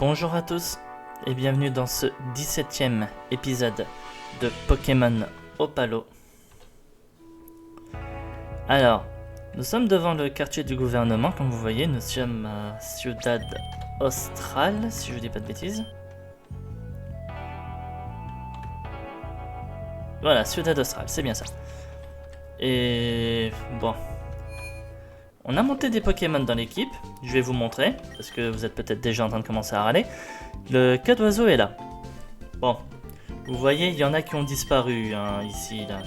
Bonjour à tous et bienvenue dans ce 17e épisode de Pokémon Opalo. Alors, nous sommes devant le quartier du gouvernement, comme vous voyez, nous sommes à Ciudad Austral, si je dis pas de bêtises. Voilà, Ciudad Austral, c'est bien ça. Et bon, on a monté des Pokémon dans l'équipe, je vais vous montrer, parce que vous êtes peut-être déjà en train de commencer à râler. Le cas d'oiseau est là. Bon, vous voyez, il y en a qui ont disparu, hein, ici, là.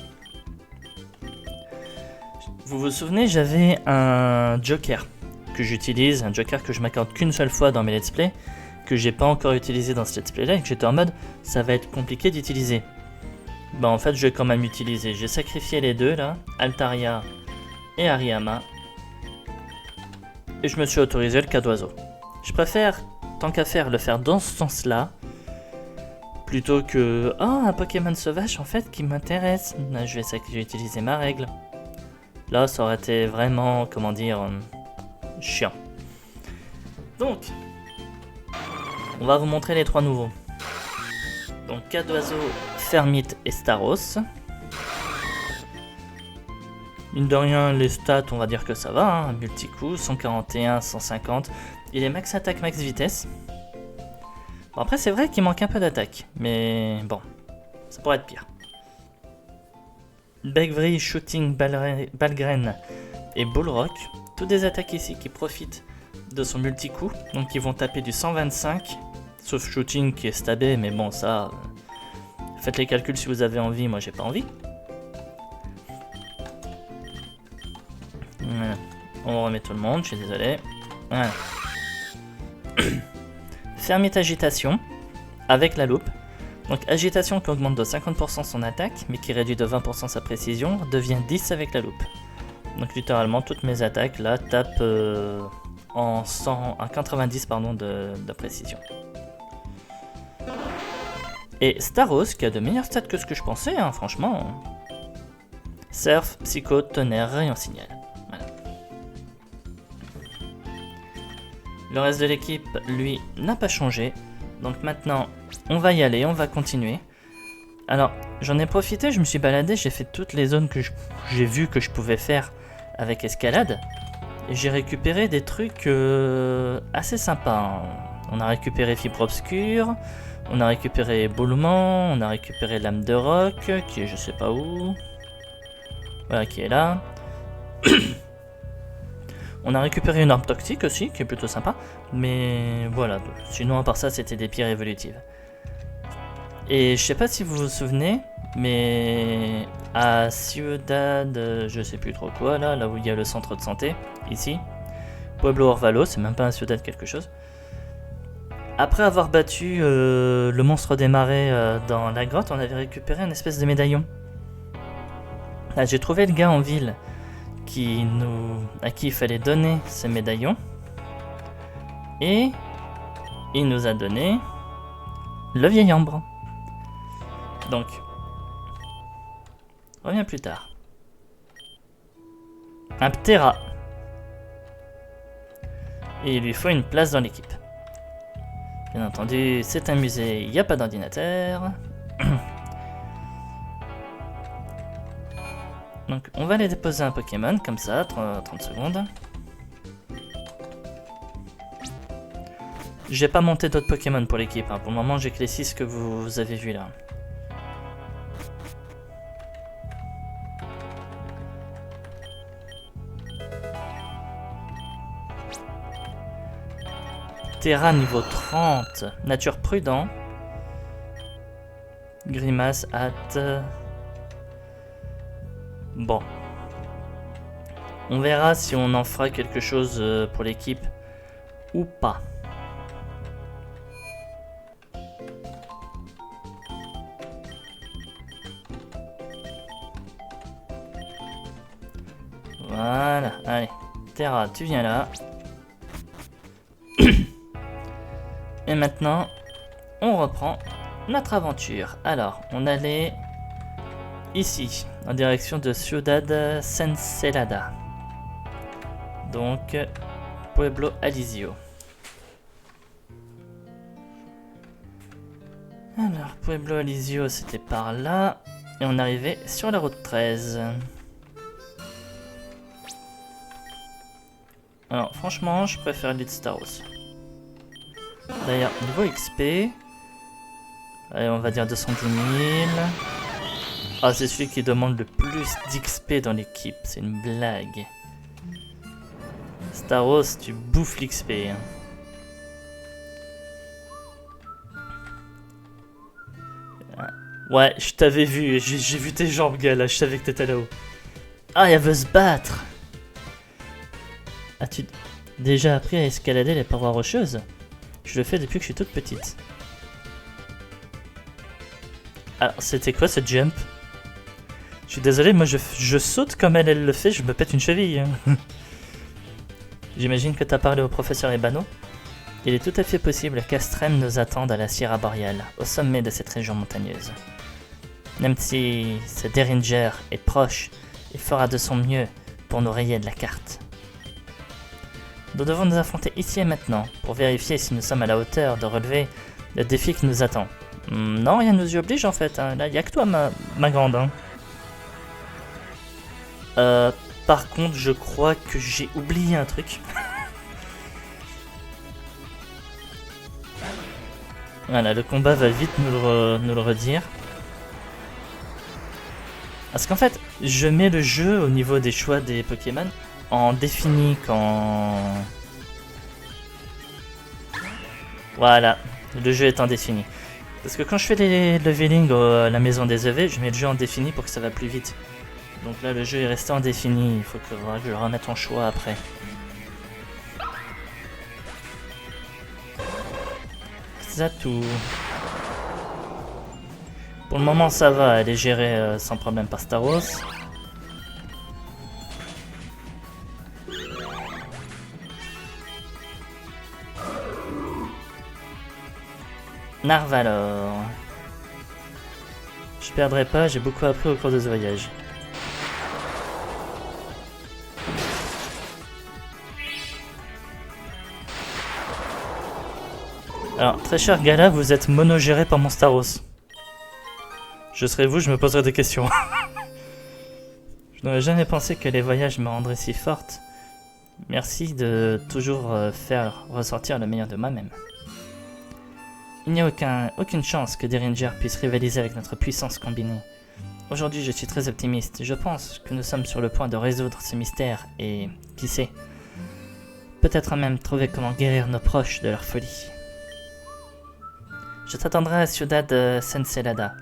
Vous vous souvenez, j'avais un Joker que j'utilise, un Joker que je m'accorde qu'une seule fois dans mes let's play, que j'ai pas encore utilisé dans ce let's play là, et que j'étais en mode, ça va être compliqué d'utiliser. Bah en fait, je vais quand même utiliser. J'ai sacrifié les deux là, Altaria et Hariyama. Et je me suis autorisé le cas d'oiseau. Je préfère, tant qu'à faire, le faire dans ce sens-là, plutôt que un Pokémon sauvage en fait qui m'intéresse. Là, je vais utiliser ma règle. Là, ça aurait été vraiment, comment dire, chiant. Donc, on va vous montrer les trois nouveaux. Donc, cas d'oiseau, Fermite et Staros. Mine de rien, les stats, on va dire que ça va, hein. Multi-coup, 141, 150. Il est max attaque, max vitesse. Bon, après, c'est vrai qu'il manque un peu d'attaque, mais bon, ça pourrait être pire. Begvri, Shooting, Balgraine et Bullrock, toutes des attaques ici qui profitent de son multi-coup, donc ils vont taper du 125, sauf Shooting qui est stabé, mais bon, ça, faites les calculs si vous avez envie, moi j'ai pas envie. Voilà. On remet tout le monde, je suis désolé. Voilà. Fermite agitation avec la loupe. Donc agitation qui augmente de 50% son attaque, mais qui réduit de 20% sa précision, devient 10 avec la loupe. Donc littéralement toutes mes attaques là tapent en 90 pardon, de précision. Et Staros qui a de meilleures stats que ce que je pensais, hein, franchement. Surf, Psycho, Tonnerre, Rayon Signal. Voilà. Le reste de l'équipe, lui, n'a pas changé. Donc maintenant, on va y aller, on va continuer. Alors, j'en ai profité, je me suis baladé, j'ai fait toutes les zones que j'ai vu que je pouvais faire avec escalade. Et j'ai récupéré des trucs assez sympas. On a récupéré Fibre Obscure, on a récupéré Éboulement, on a récupéré Lame de Roc, qui est je sais pas où. Voilà, qui est là. On a récupéré une arme toxique aussi, qui est plutôt sympa. Mais voilà, sinon à part ça, c'était des pierres évolutives. Et je sais pas si vous vous souvenez, mais à Ciudad, je sais plus trop quoi, là où il y a le centre de santé, ici, Pueblo Orvalo, c'est même pas un Ciudad quelque chose. Après avoir battu le monstre des marais dans la grotte, on avait récupéré une espèce de médaillon. Là, j'ai trouvé le gars en ville à qui il fallait donner ce médaillon. Et il nous a donné le vieil ambre. Donc, reviens plus tard. Un Ptera. Et il lui faut une place dans l'équipe. Bien entendu, c'est un musée, il n'y a pas d'ordinateur. Donc, on va aller déposer un Pokémon, comme ça, 30 secondes. J'ai pas monté d'autres Pokémon pour l'équipe, hein. Pour le moment, j'ai que les 6 que vous avez vus là. Terra niveau 30, nature prudent. Grimace, hâte. Bon. On verra si on en fera quelque chose pour l'équipe ou pas. Voilà, allez. Terra, tu viens là. Et maintenant, on reprend notre aventure. Alors, on allait ici, en direction de Ciudad Senselada. Donc, Pueblo Alizio. Alors, Pueblo Alizio, c'était par là. Et on arrivait sur la route 13. Alors, franchement, je préfère Lead Staros. D'ailleurs, niveau XP... Allez, on va dire 210 000. Ah, c'est celui qui demande le plus d'XP dans l'équipe. C'est une blague. Staros, tu bouffes l'XP. Ouais, je t'avais vu. J'ai vu tes jambes, gars, là. Je savais que t'étais là-haut. Ah, elle veut se battre. As-tu déjà appris à escalader les parois rocheuses? Je le fais depuis que je suis toute petite. Alors, c'était quoi ce jump? Je suis désolé, moi je saute comme elle le fait, je me pète une cheville. J'imagine que t'as parlé au professeur Ebano. Il est tout à fait possible qu'Astrem nous attende à la Sierra Boreal, au sommet de cette région montagneuse. Même si ce Derringer est proche, il fera de son mieux pour nous rayer de la carte. Nous devons nous affronter ici et maintenant, pour vérifier si nous sommes à la hauteur de relever le défi qui nous attend. Non, rien ne nous y oblige en fait, hein. Là y'a que toi ma grande. Hein. Par contre, je crois que j'ai oublié un truc. Voilà, le combat va vite nous le redire. Parce qu'en fait, je mets le jeu au niveau des choix des Pokémon en défini quand... Voilà, le jeu est en défini. Parce que quand je fais les leveling à la maison des EV, je mets le jeu en défini pour que ça va plus vite. Donc là, le jeu est resté en défini, il faut que je le remette en choix après. Xatu. Pour le moment, ça va, elle est gérée sans problème par Staros. Narvalor. Je perdrai pas, j'ai beaucoup appris au cours de ce voyage. Alors, très cher Gala, vous êtes monogéré par mon Staros. Je serais vous, je me poserais des questions. Je n'aurais jamais pensé que les voyages me rendraient si forte. Merci de toujours faire ressortir le meilleur de moi-même. Il n'y a aucune chance que Derringer puisse rivaliser avec notre puissance combinée. Aujourd'hui, je suis très optimiste. Je pense que nous sommes sur le point de résoudre ce mystère et, qui sait, peut-être même trouver comment guérir nos proches de leur folie. Je t'attendrai à Ciudad Senselada.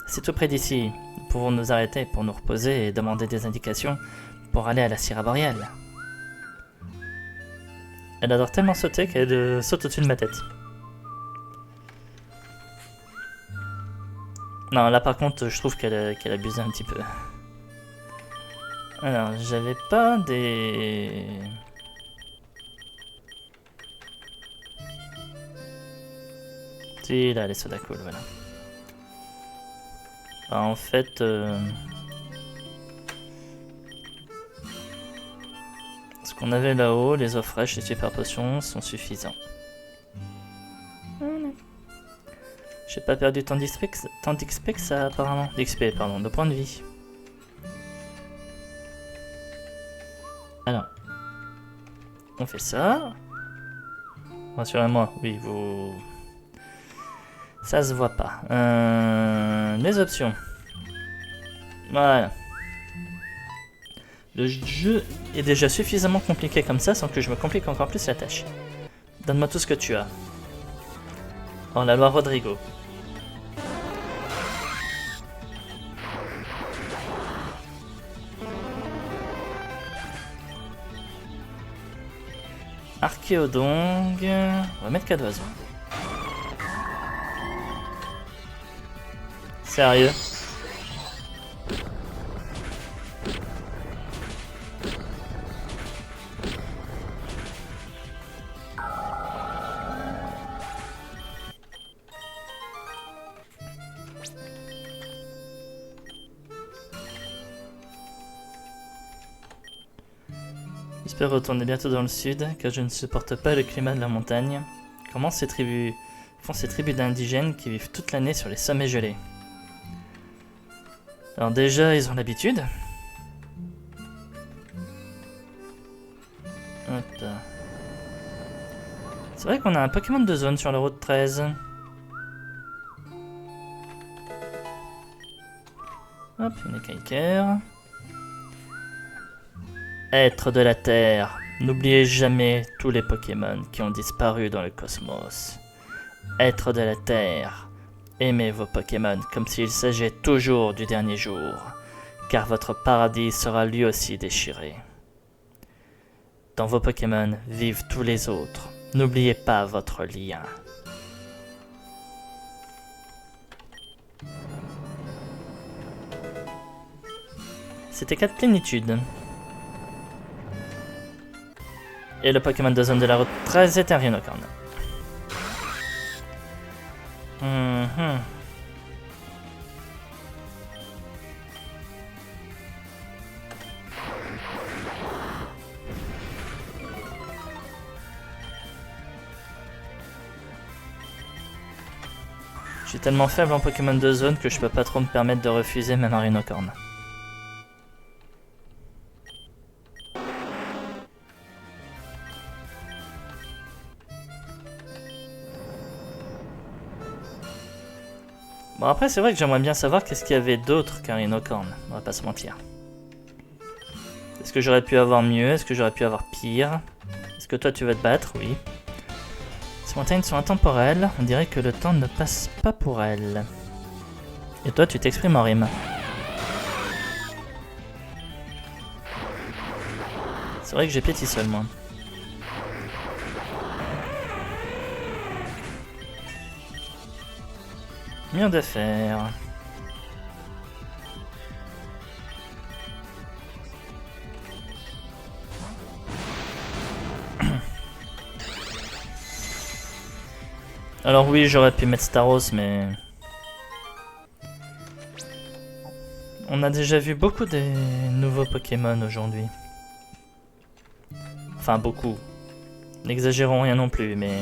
C'est tout près d'ici. Nous pouvons nous arrêter pour nous reposer et demander des indications pour aller à la Sierra Boreal. Elle adore tellement sauter qu'elle saute au-dessus de ma tête. Non, là par contre, je trouve qu'elle abusait un petit peu. Alors, j'avais pas des... Si, là, les soda cool, voilà. Ah, en fait... ce qu'on avait là-haut, les eaux fraîches et super potions sont suffisants. J'ai pas perdu tant d'XP que ça apparemment. D'XP, pardon, de points de vie. Alors. On fait ça. Rassurez-moi, oui, vous... Ça se voit pas. Les options. Voilà. Le jeu est déjà suffisamment compliqué comme ça sans que je me complique encore plus la tâche. Donne-moi tout ce que tu as. Oh, la loi Rodrigo. Archéodong. On va mettre 4 oiseaux. Sérieux? J'espère retourner bientôt dans le sud, car je ne supporte pas le climat de la montagne. Comment ces tribus font ces tribus d'indigènes qui vivent toute l'année sur les sommets gelés? Alors déjà, ils ont l'habitude. Hop. C'est vrai qu'on a un Pokémon de zone sur la route 13. Hop, une écaillère. Être de la Terre, n'oubliez jamais tous les Pokémon qui ont disparu dans le cosmos. Être de la Terre, aimez vos Pokémon comme s'il s'agissait toujours du dernier jour, car votre paradis sera lui aussi déchiré. Dans vos Pokémon vivent tous les autres, n'oubliez pas votre lien. C'était 4 plénitudes. Et le Pokémon de zone de la route 13 est un Rhinocorn. Je suis tellement faible en Pokémon de zone que je peux pas trop me permettre de refuser même un Rhinocorn. Bon après c'est vrai que j'aimerais bien savoir qu'est-ce qu'il y avait d'autre qu'un Rhinocorn, on va pas se mentir. Est-ce que j'aurais pu avoir mieux? Est-ce que j'aurais pu avoir pire? Est-ce que toi tu vas te battre? Oui. Ces montagnes sont intemporelles, on dirait que le temps ne passe pas pour elles. Et toi tu t'exprimes en rime. C'est vrai que j'ai Pétisol moi. Mur de fer. Alors oui, j'aurais pu mettre Staros, mais... on a déjà vu beaucoup de nouveaux Pokémon aujourd'hui. Enfin, beaucoup. N'exagérons rien non plus, mais...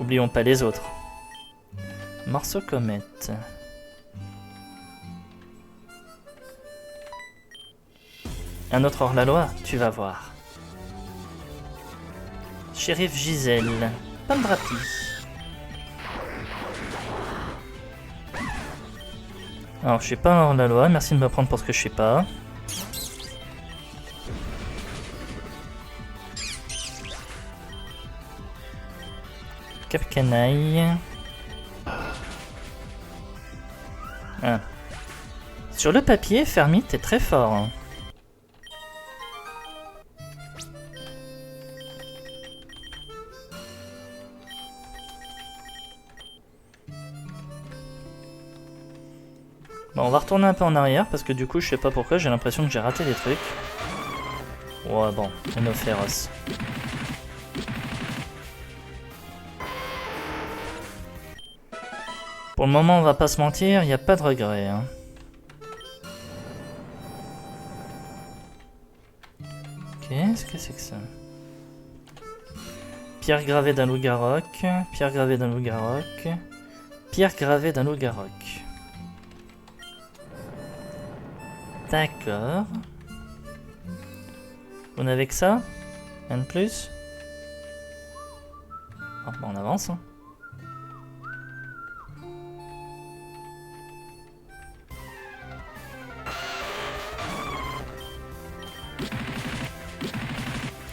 oublions pas les autres. Morceau comète. Un autre hors-la-loi, tu vas voir. Shérif Gisèle. Pandrapi. Alors, je suis pas un hors-la-loi, merci de me prendre pour ce que je suis pas. Capcanaille. Ah. Sur le papier, Fermite est très fort. Hein. Bon, on va retourner un peu en arrière parce que du coup, je sais pas pourquoi, j'ai l'impression que j'ai raté des trucs. Ouais, bon, on est féroce. Pour le moment, on va pas se mentir, il n'y a pas de regret. Hein. Qu'est-ce que c'est que ça? Pierre gravée d'un loup-garroc, pierre gravée d'un loup-garroc, pierre gravée d'un loup-garroc. D'accord. Vous n'avez que ça? Rien de plus? Oh, bah on avance. Hein.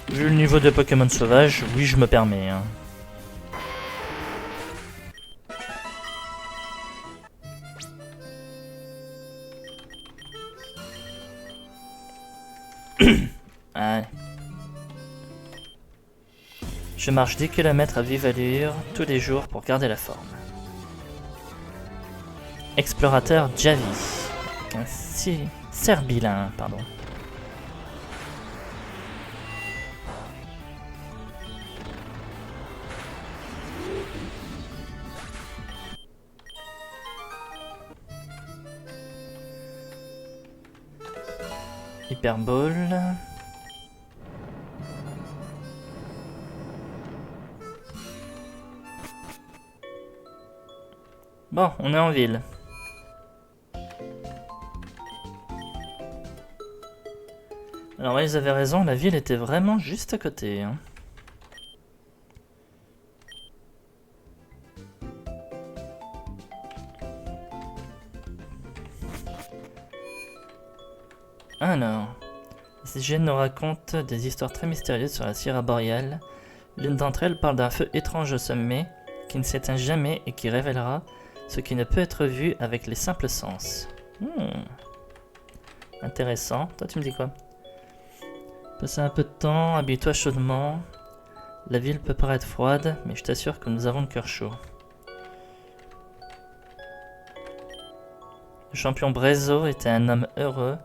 Vu le niveau de Pokémon sauvage, oui je me permets. Hein. Allez. Je marche 10 km à vive allure tous les jours pour garder la forme. Explorateur Javi. Un Serbilin, pardon. Hyperbole. Bon, on est en ville. Alors ouais, ils avaient raison, la ville était vraiment juste à côté. Hein. Alors, Zigène nous raconte des histoires très mystérieuses sur la Sierra boréale. L'une d'entre elles parle d'un feu étrange au sommet, qui ne s'éteint jamais et qui révélera ce qui ne peut être vu avec les simples sens. Intéressant. Toi, tu me dis quoi? Passer un peu de temps, habille-toi chaudement. La ville peut paraître froide, mais je t'assure que nous avons le cœur chaud. Le champion Brezo était un homme heureux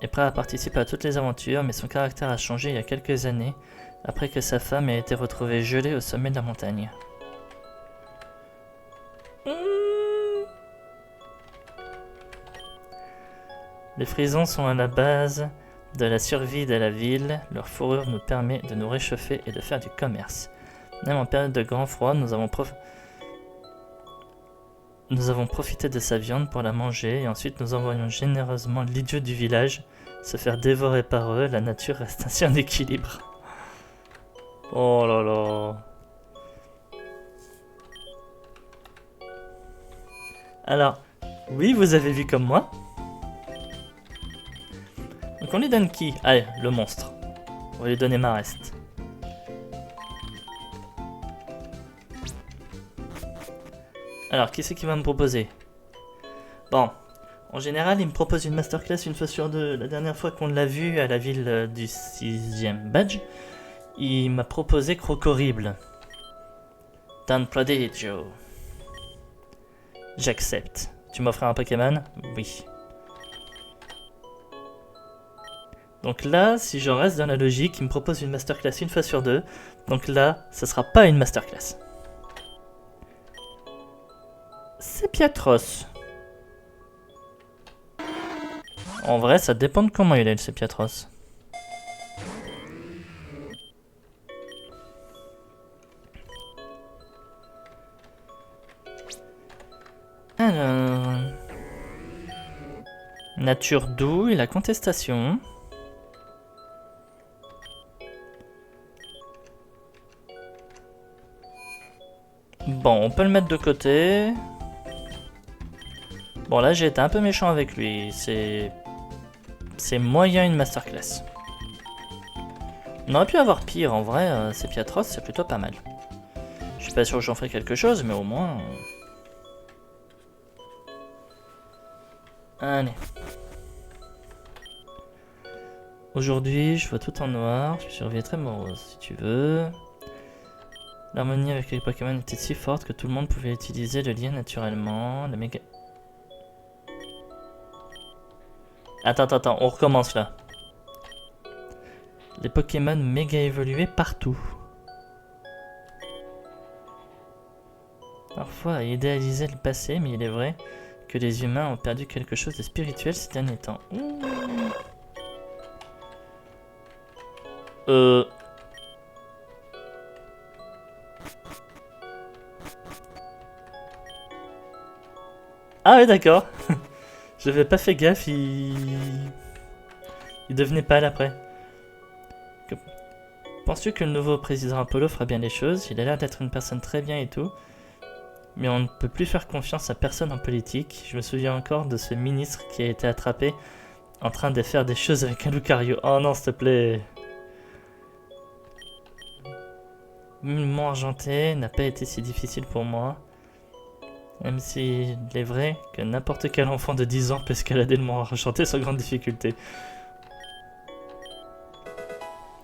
et prêt à participer à toutes les aventures, mais son caractère a changé il y a quelques années, après que sa femme ait été retrouvée gelée au sommet de la montagne. Les frisons sont à la base de la survie de la ville. Leur fourrure nous permet de nous réchauffer et de faire du commerce. Même en période de grand froid, nous avons profité de sa viande pour la manger et ensuite nous envoyons généreusement l'idiot du village se faire dévorer par eux. La nature reste ainsi en équilibre. Oh là là. Alors, oui, vous avez vu comme moi. Donc on lui donne qui? Allez, le monstre. On va lui donner Marest. Alors, qui c'est qui va me proposer? Bon, en général, il me propose une masterclass une fois sur deux. La dernière fois qu'on l'a vu à la ville du 6ème badge, il m'a proposé Crocorrible. Don Prodigio. J'accepte. Tu m'offres un Pokémon? Oui. Donc là, si je reste dans la logique, il me propose une masterclass une fois sur deux. Donc là, ça sera pas une masterclass. C'est Piatros. En vrai, ça dépend de comment il est, le Sepiatros. Alors... Nature doux et la contestation. Bon, on peut le mettre de côté. Bon, là, j'ai été un peu méchant avec lui. C'est moyen une masterclass. On aurait pu avoir pire, en vrai. C'est Piatros, c'est plutôt pas mal. Je suis pas sûr que j'en ferai quelque chose, mais au moins... Allez. Aujourd'hui, je vois tout en noir. Je surveille très morose, si tu veux. L'harmonie avec les Pokémon était si forte que tout le monde pouvait utiliser le lien naturellement. Le méga... Attends, on recommence là. Les Pokémon méga évoluaient partout. Parfois à idéaliser le passé, mais il est vrai que les humains ont perdu quelque chose de spirituel ces derniers temps. Ah ouais, d'accord. J'avais pas fait gaffe, il devenait pâle après. Penses-tu que le nouveau président Apollo fera bien les choses? Il a l'air d'être une personne très bien et tout. Mais on ne peut plus faire confiance à personne en politique. Je me souviens encore de ce ministre qui a été attrapé en train de faire des choses avec un Lucario. Oh non, s'il te plaît. Le Mont Argenté n'a pas été si difficile pour moi. Même s'il est vrai que n'importe quel enfant de 10 ans peut escalader le Mont Argenté sans grande difficulté.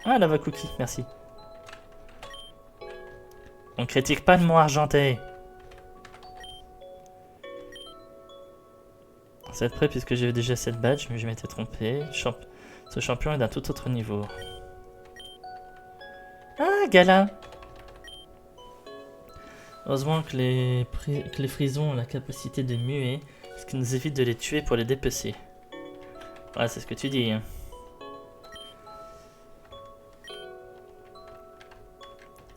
Ah, Lava Cookie, merci. On critique pas le Mont Argenté. Ça va être prêt puisque j'ai déjà 7 badges, mais je m'étais trompé. Ce champion est d'un tout autre niveau. Ah, Gala! Heureusement que les frisons ont la capacité de muer, ce qui nous évite de les tuer pour les dépecer. Ouais, c'est ce que tu dis. Hein.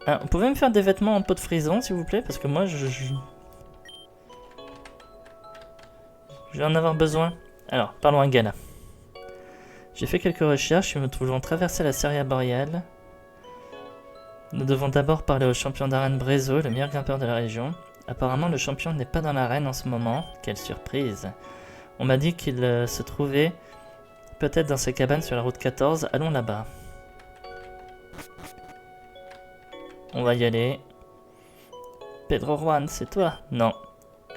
Ah, vous pouvez me faire des vêtements en peau de frison, s'il vous plaît? Parce que moi, Je vais en avoir besoin. Alors, parlons à Gala. J'ai fait quelques recherches et nous devons traverser la Seria boréale. Nous devons d'abord parler au champion d'arène Brezo, le meilleur grimpeur de la région. Apparemment, le champion n'est pas dans l'arène en ce moment. Quelle surprise. On m'a dit qu'il se trouvait peut-être dans ses cabanes sur la route 14. Allons là-bas. On va y aller. Pedro Juan, c'est toi? Non.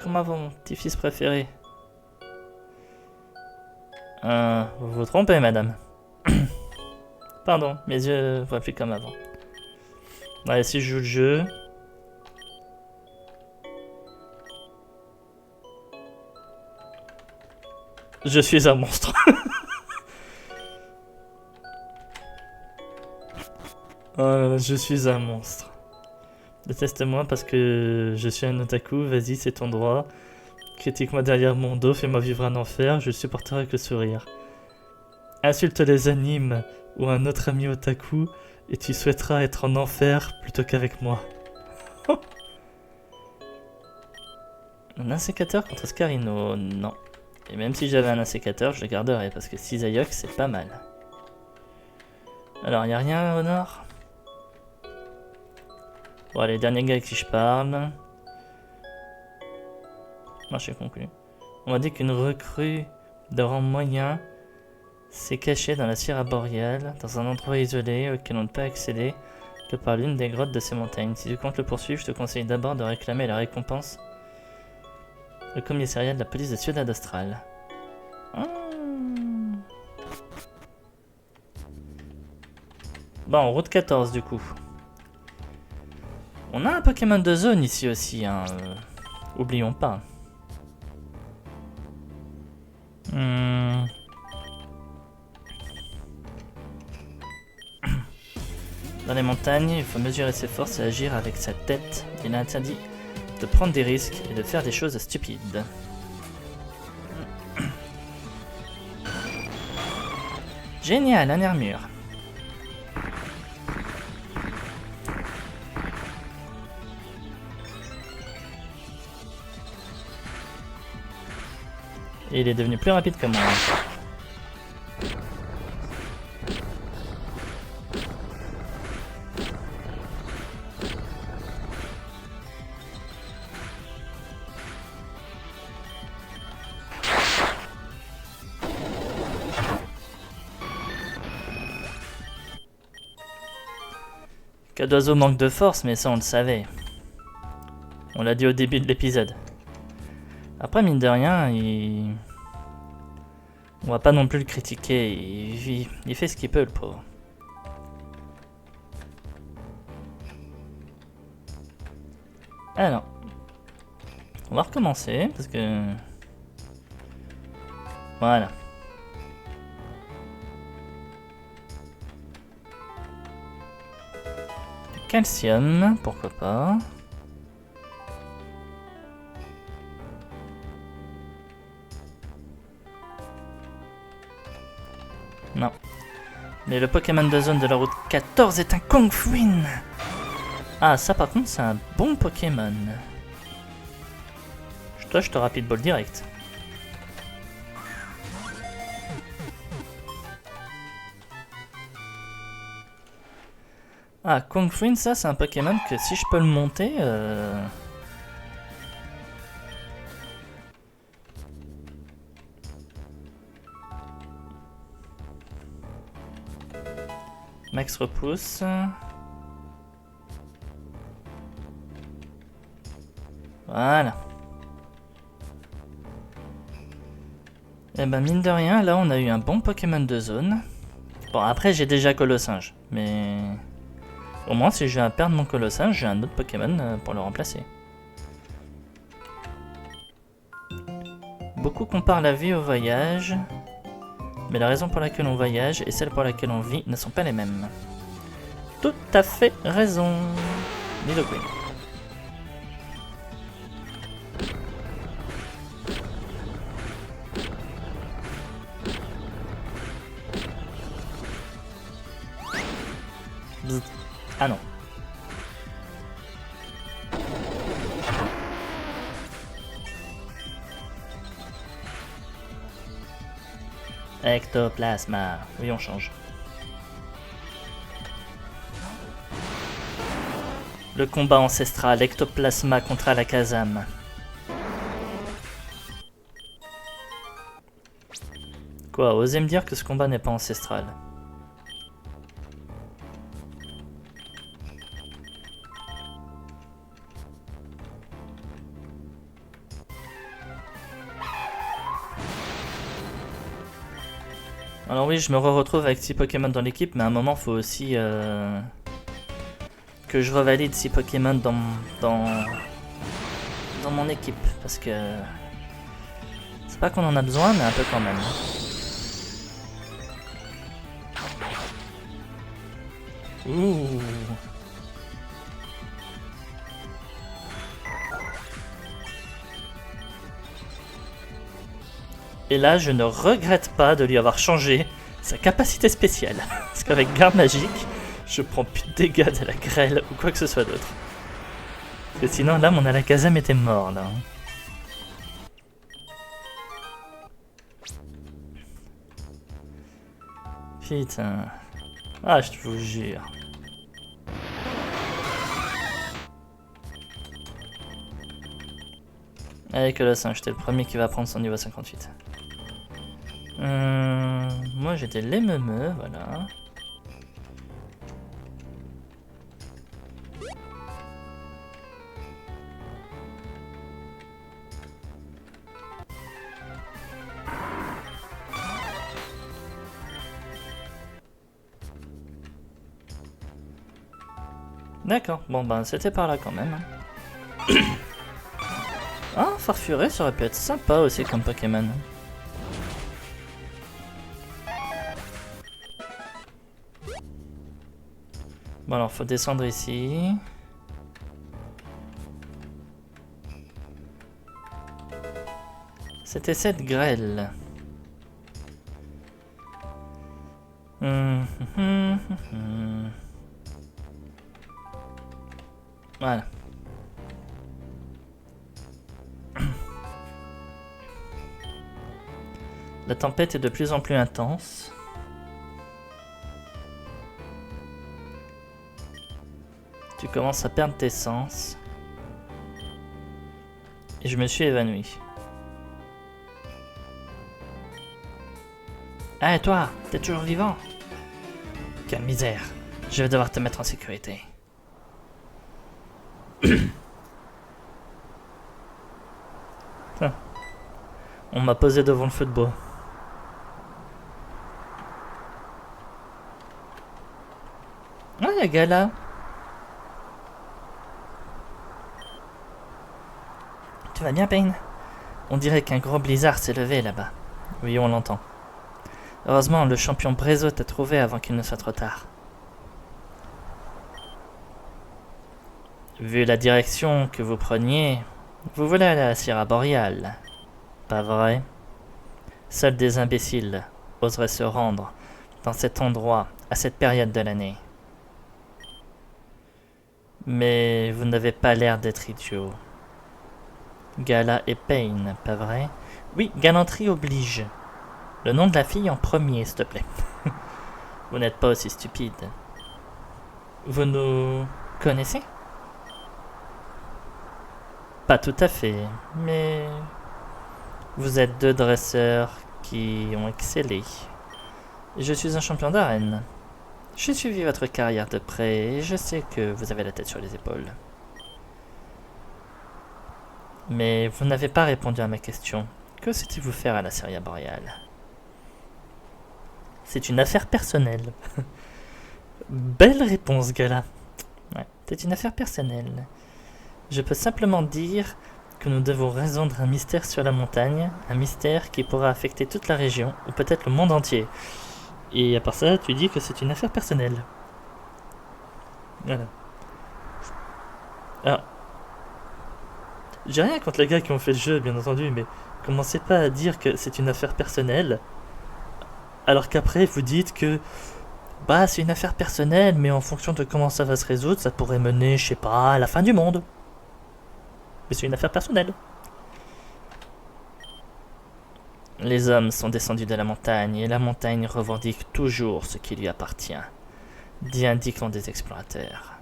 Comment va mon petit-fils préféré? Vous vous trompez, madame. Pardon, mes yeux voient plus comme avant. Allez, si je joue le jeu... Je suis un monstre. Je suis un monstre. Déteste-moi parce que je suis un otaku, vas-y, c'est ton droit. Critique-moi derrière mon dos, fais-moi vivre un enfer, je supporterai avec le sourire. Insulte les animes ou un autre ami otaku et tu souhaiteras être en enfer plutôt qu'avec moi. Un insécateur contre Scarino, non. Et même si j'avais un insécateur, je le garderais parce que Cisaillok c'est pas mal. Alors, y a rien au nord? Bon, allez, dernier gars avec qui je parle. Marché conclu. On m'a dit qu'une recrue de rang moyen s'est cachée dans la Sierra boréale, dans un endroit isolé auquel on ne peut accéder que par l'une des grottes de ces montagnes. Si tu comptes le poursuivre, je te conseille d'abord de réclamer la récompense au commissariat de la police de Ciudad Austral. Bon, route 14 du coup. On a un Pokémon de zone ici aussi, hein. Oublions pas. Dans les montagnes, il faut mesurer ses forces et agir avec sa tête. Il est interdit de prendre des risques et de faire des choses stupides. Génial, un armure. Et il est devenu plus rapide que moi. Cadoiseau manque de force, mais ça on le savait. On l'a dit au début de l'épisode. Après, mine de rien, on va pas non plus le critiquer. Il fait ce qu'il peut, le pauvre. Alors, on va recommencer parce que voilà. Calcium, pourquoi pas. Non. Mais le Pokémon de zone de la route 14 est un Kongfuin. Ah, ça par contre, c'est un bon Pokémon. Toi, je te rapide ball direct. Ah, Kongfuin, ça, c'est un Pokémon que si je peux le monter... Max repousse. Voilà. Et ben mine de rien, là on a eu un bon Pokémon de zone. Bon après j'ai déjà Colossinge, mais au moins si je viens à perdre mon Colossinge, j'ai un autre Pokémon pour le remplacer. Beaucoup comparent la vie au voyage, mais la raison pour laquelle on voyage et celle pour laquelle on vit ne sont pas les mêmes. Tout à fait raison. Nidoqueen. Ah non. Ectoplasma. Oui, on change. Le combat ancestral, Ectoplasma contre Alakazam. Quoi, osez me dire que ce combat n'est pas ancestral? Alors oui, je me retrouve avec 6 Pokémon dans l'équipe, mais à un moment, faut aussi que je revalide 6 Pokémon dans mon équipe, parce que c'est pas qu'on en a besoin, mais un peu quand même. Ouh. Et là, je ne regrette pas de lui avoir changé sa capacité spéciale. Parce qu'avec Garde Magique, je prends plus de dégâts de la grêle ou quoi que ce soit d'autre. Parce que sinon, là, mon Alakazam était mort, là. Putain. Ah, je vous jure. Allez, Colossin, j'étais le premier qui va prendre son niveau 58. Moi j'étais les meumeux, voilà. D'accord, bon ben c'était par là quand même. Ah, Farfuré, ça aurait pu être sympa aussi comme Pokémon. Bon alors faut descendre ici. C'était cette grêle. Voilà. La tempête est de plus en plus intense. Tu commences à perdre tes sens. Et je me suis évanoui. Ah, et toi, t'es toujours vivant? Quelle misère. Je vais devoir te mettre en sécurité. On m'a posé devant le feu de bois. Ah, y'a Gala. Tu vas bien, Payne? On dirait qu'un gros blizzard s'est levé là-bas. Oui, on l'entend. Heureusement, le champion Brézo t'a trouvé avant qu'il ne soit trop tard. Vu la direction que vous preniez, vous voulez aller à la Sierra Boreale. Pas vrai? Seuls des imbéciles oseraient se rendre dans cet endroit à cette période de l'année. Mais vous n'avez pas l'air d'être idiot. Gala et Payne, pas vrai? Oui, galanterie oblige. Le nom de la fille en premier, s'il te plaît. Vous n'êtes pas aussi stupide. Vous nous connaissez? Pas tout à fait, mais vous êtes 2 dresseurs qui ont excellé. Je suis un champion d'arène. J'ai suivi votre carrière de près et je sais que vous avez la tête sur les épaules. Mais vous n'avez pas répondu à ma question. Que souhaitez-vous faire à la Sierra Boreale? C'est une affaire personnelle. Belle réponse, Gala. Ouais, c'est une affaire personnelle. Je peux simplement dire que nous devons résoudre un mystère sur la montagne, un mystère qui pourra affecter toute la région, ou peut-être le monde entier. Et à part ça, tu dis que c'est une affaire personnelle. Voilà. Alors, j'ai rien contre les gars qui ont fait le jeu, bien entendu, mais commencez pas à dire que c'est une affaire personnelle, alors qu'après vous dites que bah c'est une affaire personnelle, mais en fonction de comment ça va se résoudre, ça pourrait mener, je sais pas, à la fin du monde. Mais c'est une affaire personnelle. Les hommes sont descendus de la montagne et la montagne revendique toujours ce qui lui appartient, dit un dicton des explorateurs.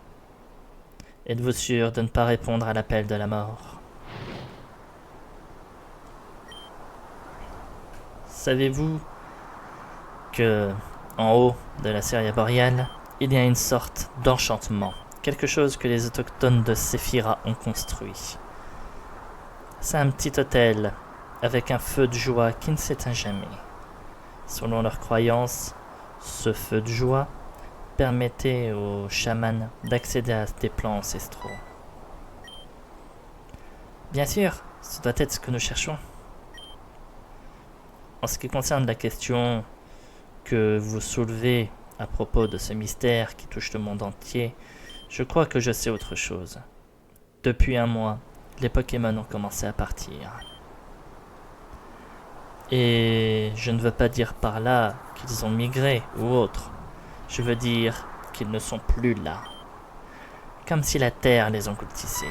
Êtes-vous sûr de ne pas répondre à l'appel de la mort? Savez-vous que, en haut de la Syrie boréale, il y a une sorte d'enchantement, quelque chose que les autochtones de Séphira ont construit. C'est un petit hôtel avec un feu de joie qui ne s'éteint jamais. Selon leurs croyances, ce feu de joie permettait aux chamans d'accéder à des plans ancestraux. Bien sûr, ce doit être ce que nous cherchons. En ce qui concerne la question que vous soulevez à propos de ce mystère qui touche le monde entier, je crois que je sais autre chose. Depuis un mois, les Pokémon ont commencé à partir. Et je ne veux pas dire par là qu'ils ont migré ou autre. Je veux dire qu'ils ne sont plus là. Comme si la Terre les engloutissait.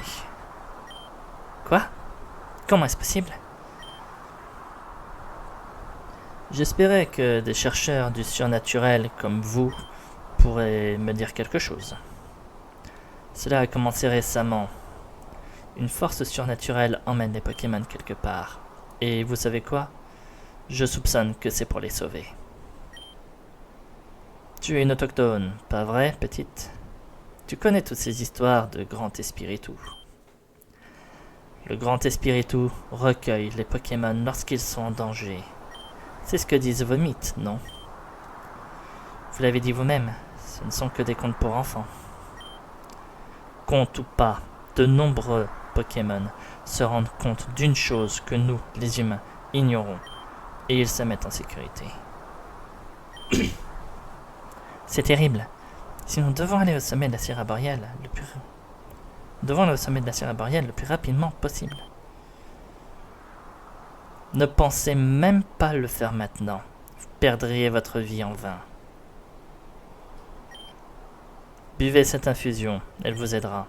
Quoi? Comment est-ce possible? J'espérais que des chercheurs du surnaturel comme vous pourraient me dire quelque chose. Cela a commencé récemment. Une force surnaturelle emmène les Pokémon quelque part. Et vous savez quoi? Je soupçonne que c'est pour les sauver. Tu es une autochtone, pas vrai, petite? Tu connais toutes ces histoires de Grand Espiritu. Le Grand Espiritu recueille les Pokémon lorsqu'ils sont en danger. C'est ce que disent vos mythes, non? Vous l'avez dit vous-même, ce ne sont que des contes pour enfants. Contes ou pas, de nombreux Pokémon se rendent compte d'une chose que nous, les humains, ignorons, et ils se mettent en sécurité. C'est terrible. Si nous devons aller au sommet de la Sierra boréale le plus rapidement possible. Ne pensez même pas le faire maintenant. Vous perdriez votre vie en vain. Buvez cette infusion, elle vous aidera.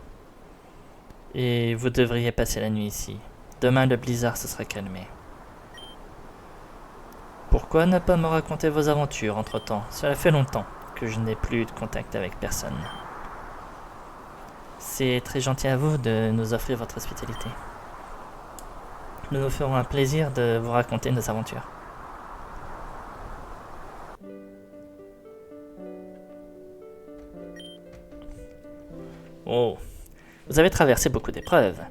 Et vous devriez passer la nuit ici. Demain, le blizzard se sera calmé. Pourquoi ne pas me raconter vos aventures entre-temps? Cela fait longtemps que je n'ai plus de contact avec personne. C'est très gentil à vous de nous offrir votre hospitalité. Nous nous ferons un plaisir de vous raconter nos aventures. Oh, vous avez traversé beaucoup d'épreuves.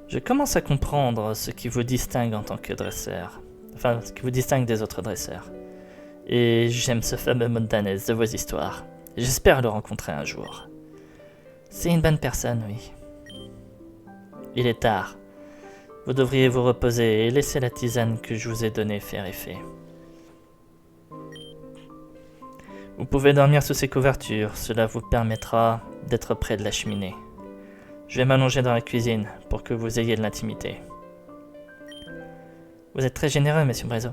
Je commence à comprendre ce qui vous distingue en tant que dresseur. Enfin, ce qui vous distingue des autres dresseurs. Et j'aime ce fameux Montanès de vos histoires. J'espère le rencontrer un jour. C'est une bonne personne, oui. Il est tard. Vous devriez vous reposer et laisser la tisane que je vous ai donnée faire effet. Vous pouvez dormir sous ces couvertures, cela vous permettra d'être près de la cheminée. Je vais m'allonger dans la cuisine pour que vous ayez de l'intimité. Vous êtes très généreux, monsieur Brézo.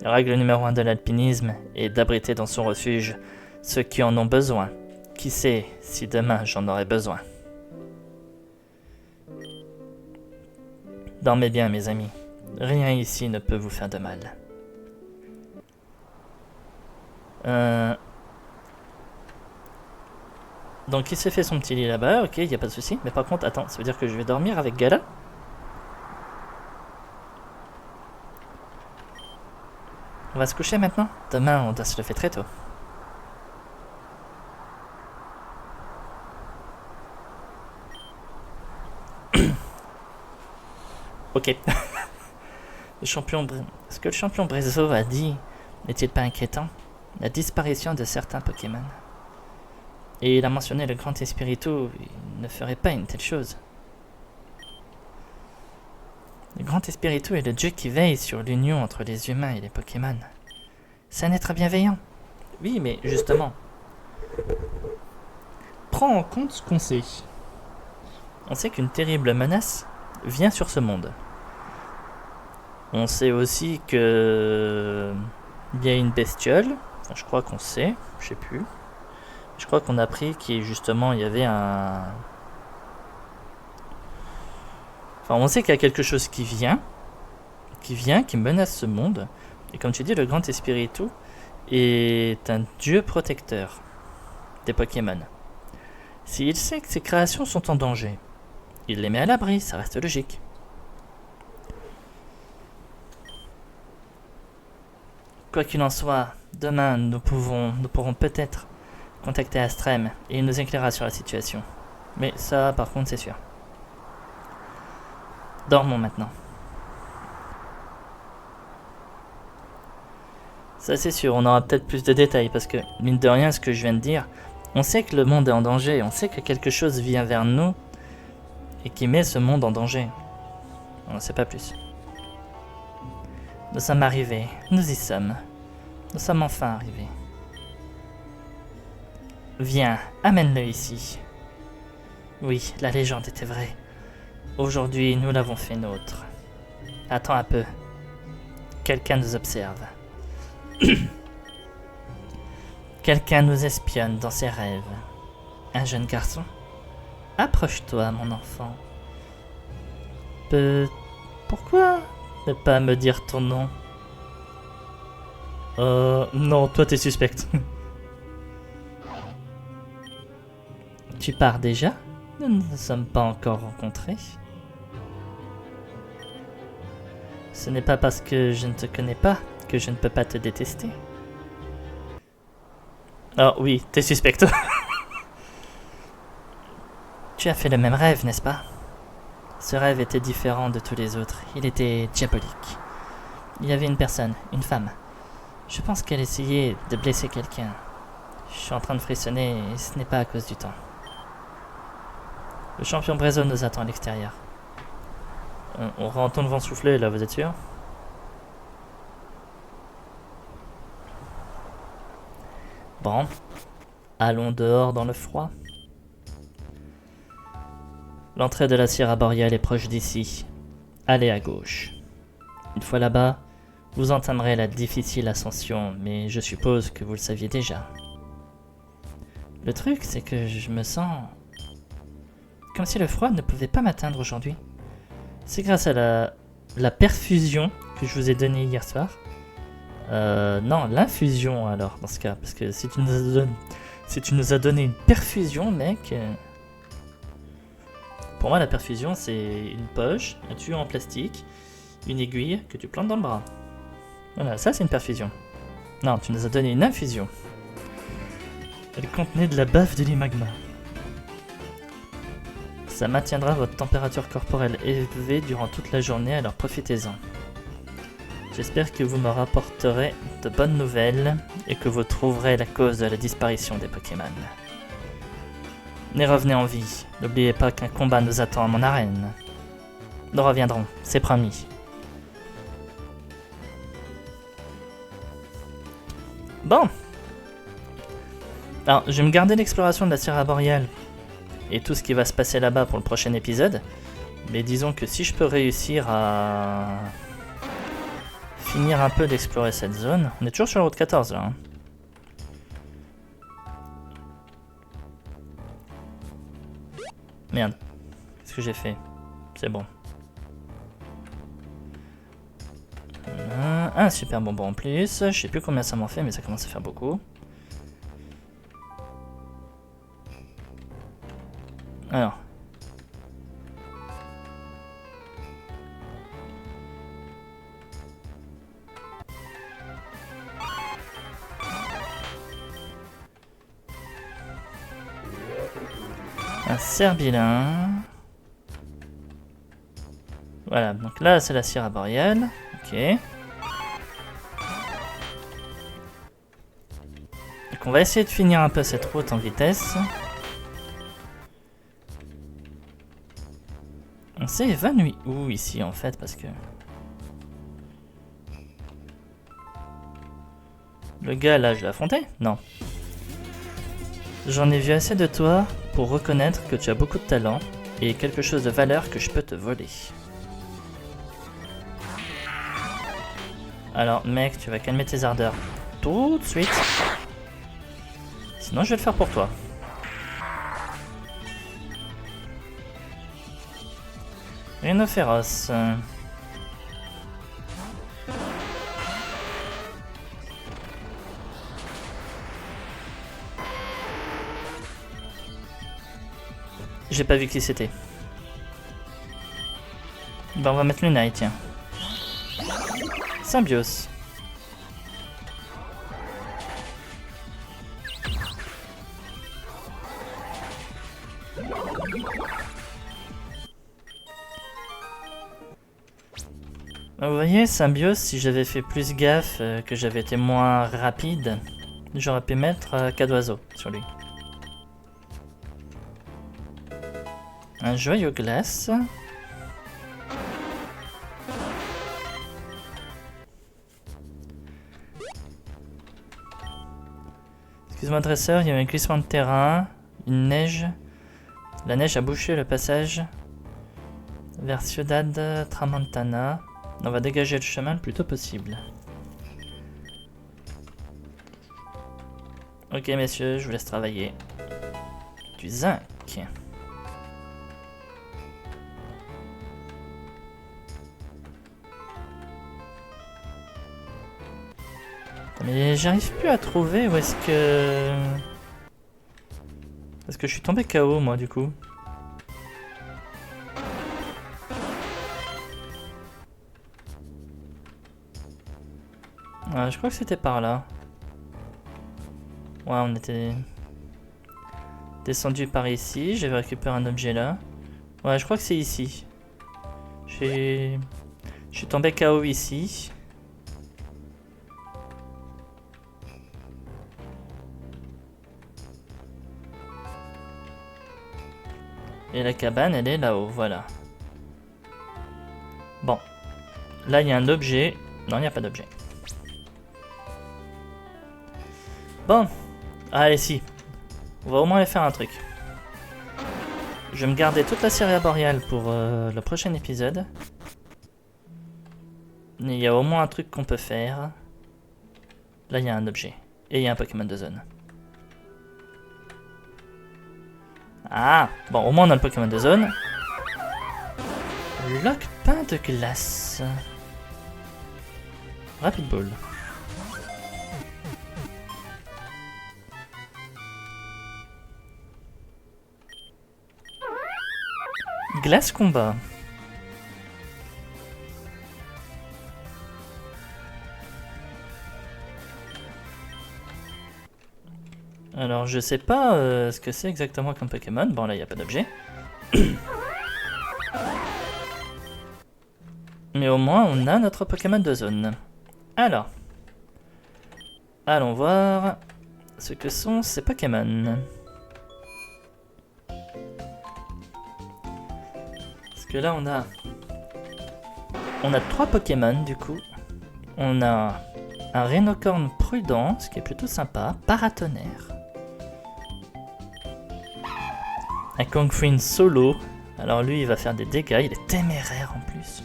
La règle numéro 1 de l'alpinisme est d'abriter dans son refuge ceux qui en ont besoin. Qui sait si demain j'en aurai besoin. Dormez bien, mes amis. Rien ici ne peut vous faire de mal. Donc il s'est fait son petit lit là-bas, ok, il n'y a pas de souci. Mais par contre, attends, ça veut dire que je vais dormir avec Gala? On va se coucher maintenant? Demain, on doit se lever très tôt. Ok. Ce que le champion Brézo a dit n'est-il pas inquiétant? La disparition de certains Pokémon. Et il a mentionné le Grand Espiritu, il ne ferait pas une telle chose. Le Grand Espiritu est le dieu qui veille sur l'union entre les humains et les Pokémon. C'est un être bienveillant. Oui, mais justement, prends en compte ce qu'on sait. On sait qu'une terrible menace vient sur ce monde. On sait aussi que il y a une bestiole. Enfin, je crois qu'on sait, je sais plus. Je crois qu'on a appris qu'il justement il y avait un. Enfin, on sait qu'il y a quelque chose qui vient qui vient, qui menace ce monde. Et comme tu dis, le grand Espiritu est un dieu protecteur des Pokémon. S'il sait que ses créations sont en danger, il les met à l'abri, ça reste logique. Quoi qu'il en soit, demain nous pourrons peut-être contacter Astrem et il nous éclairera sur la situation. Mais ça, par contre, c'est sûr. Dormons maintenant. Ça, c'est sûr, on aura peut-être plus de détails parce que, mine de rien, ce que je viens de dire, on sait que le monde est en danger, on sait que quelque chose vient vers nous et qui met ce monde en danger. On ne sait pas plus. Nous sommes arrivés, nous y sommes. Nous sommes enfin arrivés. Viens, amène-le ici. Oui, la légende était vraie. Aujourd'hui, nous l'avons fait nôtre. Attends un peu. Quelqu'un nous observe. Quelqu'un nous espionne dans ses rêves. Un jeune garçon. Approche-toi, mon enfant. Pourquoi ne pas me dire ton nom? Non, toi t'es suspecte. Tu pars déjà? Nous ne nous sommes pas encore rencontrés. Ce n'est pas parce que je ne te connais pas que je ne peux pas te détester. Oh oui, t'es suspecte. Tu as fait le même rêve, n'est-ce pas? Ce rêve était différent de tous les autres. Il était diabolique. Il y avait une personne, une femme. Je pense qu'elle essayait de blesser quelqu'un. Je suis en train de frissonner et ce n'est pas à cause du temps. Le champion Brézo nous attend à l'extérieur. On entend le vent souffler là, vous êtes sûr? Bon, allons dehors dans le froid. L'entrée de la Sierra Boreal est proche d'ici. Allez à gauche. Une fois là-bas, vous entamerez la difficile ascension, mais je suppose que vous le saviez déjà. Le truc, c'est que je me sens comme si le froid ne pouvait pas m'atteindre aujourd'hui. C'est grâce à la perfusion que je vous ai donnée hier soir. Non, l'infusion alors, dans ce cas. Parce que si tu nous as donné une perfusion, mec... Pour moi, la perfusion, c'est une poche, un tuyau en plastique, une aiguille que tu plantes dans le bras. Voilà, ça c'est une perfusion. Non, tu nous as donné une infusion. Elle contenait de la bave de l'imagma. Ça maintiendra votre température corporelle élevée durant toute la journée, alors profitez-en. J'espère que vous me rapporterez de bonnes nouvelles et que vous trouverez la cause de la disparition des Pokémon. Mais revenez en vie, n'oubliez pas qu'un combat nous attend à mon arène. Nous reviendrons, c'est promis. Bon. Alors, je vais me garder l'exploration de la Sierra Boreal et tout ce qui va se passer là-bas pour le prochain épisode. Mais disons que si je peux réussir à finir un peu d'explorer cette zone... On est toujours sur la route 14 là. Hein. Merde. Qu'est-ce que j'ai fait? C'est bon. Un super bonbon en plus. Je sais plus combien ça m'en fait, mais ça commence à faire beaucoup. Alors. Un cerbilin. Voilà, donc là c'est la Sierra Boreal. Ok. Donc on va essayer de finir un peu cette route en vitesse. On s'est évanoui où ici en fait parce que... Le gars là je l'ai affronté? Non. J'en ai vu assez de toi pour reconnaître que tu as beaucoup de talent et quelque chose de valeur que je peux te voler. Alors mec, tu vas calmer tes ardeurs tout de suite. Sinon je vais le faire pour toi. Rhinophéros. J'ai pas vu qui c'était. Bah on va mettre Lunai, tiens. Symbiose. Vous voyez, Symbiose, si j'avais fait plus gaffe, que j'avais été moins rapide, j'aurais pu mettre cas d'oiseau sur lui. Un joyau glace. Excuse-moi, dresseur, il y a eu un glissement de terrain, une neige. La neige a bouché le passage vers Ciudad Tramontana. On va dégager le chemin le plus tôt possible. Ok messieurs, je vous laisse travailler. Du zinc. Mais j'arrive plus à trouver où est-ce que... Parce que je suis tombé KO moi du coup. Ouais, je crois que c'était par là. Ouais, on était descendu par ici. J'avais récupéré un objet là. Ouais, je crois que c'est ici. Je suis tombé KO ici. Et la cabane, elle est là-haut, voilà. Bon. Là, il y a un objet. Non, il n'y a pas d'objet. Bon. Allez, si. On va au moins aller faire un truc. Je vais me garder toute la Syria boréale pour le prochain épisode. Il y a au moins un truc qu'on peut faire. Là, il y a un objet. Et il y a un Pokémon de zone. Ah, bon, au moins on a le Pokémon de zone. Lockpain de glace. Rapid Ball. Glace combat. Alors je sais pas ce que c'est exactement comme Pokémon. Bon là il n'y a pas d'objet. Mais au moins on a notre Pokémon de zone. Alors. Allons voir ce que sont ces Pokémon. Parce que là on a 3 Pokémon du coup. On a un Rhinocorn prudent, ce qui est plutôt sympa. Paratonnerre. Un Kongfrin solo. Alors lui il va faire des dégâts, il est téméraire en plus.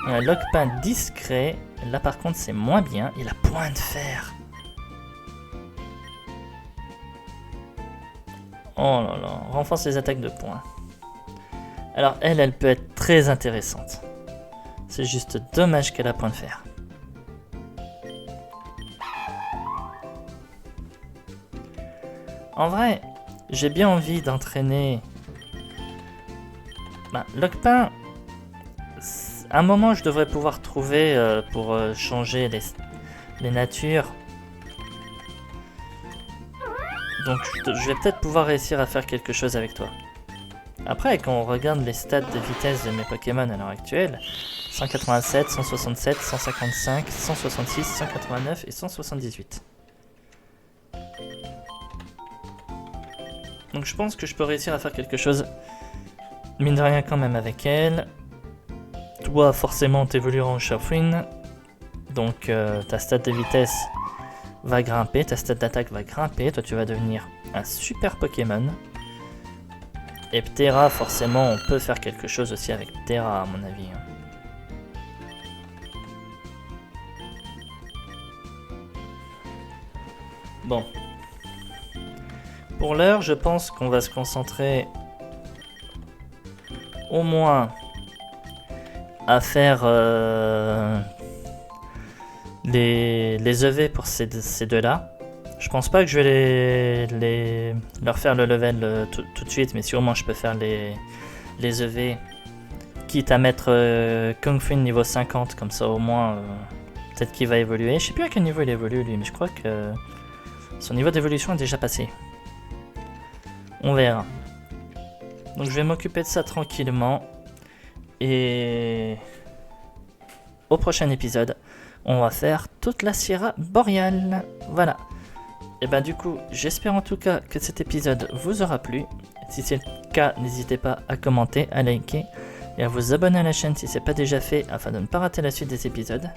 Et un Lockpain discret. Là par contre c'est moins bien, il a point de fer. Oh là là, renforce les attaques de poing. Alors elle peut être très intéressante. C'est juste dommage qu'elle a point de fer. En vrai, j'ai bien envie d'entraîner... Lockpain, à un moment je devrais pouvoir trouver pour changer les natures. Donc je vais peut-être pouvoir réussir à faire quelque chose avec toi. Après, quand on regarde les stats de vitesse de mes Pokémon à l'heure actuelle, 187, 167, 155, 166, 189 et 178. Donc je pense que je peux réussir à faire quelque chose, mine de rien quand même avec elle. Toi forcément t'évolueras en Chafouine, donc ta stat de vitesse va grimper, ta stat d'attaque va grimper, toi tu vas devenir un super Pokémon. Et Ptera, forcément on peut faire quelque chose aussi avec Ptera à mon avis. Bon. Pour l'heure, je pense qu'on va se concentrer au moins à faire les EV pour ces deux-là. Je pense pas que je vais leur faire le level tout de suite, mais sûrement je peux faire les EV, quitte à mettre Kung Fu niveau 50, comme ça au moins peut-être qu'il va évoluer. Je sais plus à quel niveau il évolue lui, mais je crois que son niveau d'évolution est déjà passé. On verra. Donc je vais m'occuper de ça tranquillement. Et au prochain épisode, on va faire toute la Sierra boréale. Voilà. Et ben du coup, j'espère en tout cas que cet épisode vous aura plu. Si c'est le cas, n'hésitez pas à commenter, à liker et à vous abonner à la chaîne si ce n'est pas déjà fait afin de ne pas rater la suite des épisodes.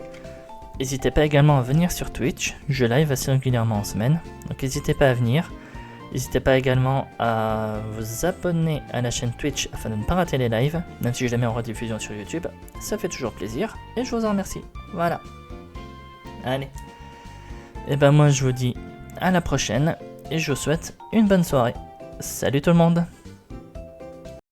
N'hésitez pas également à venir sur Twitch, je live assez régulièrement en semaine, donc n'hésitez pas à venir. N'hésitez pas également à vous abonner à la chaîne Twitch afin de ne pas rater les lives, même si je les mets en rediffusion sur YouTube, ça fait toujours plaisir et je vous en remercie. Voilà. Allez. Et ben moi je vous dis à la prochaine et je vous souhaite une bonne soirée. Salut tout le monde!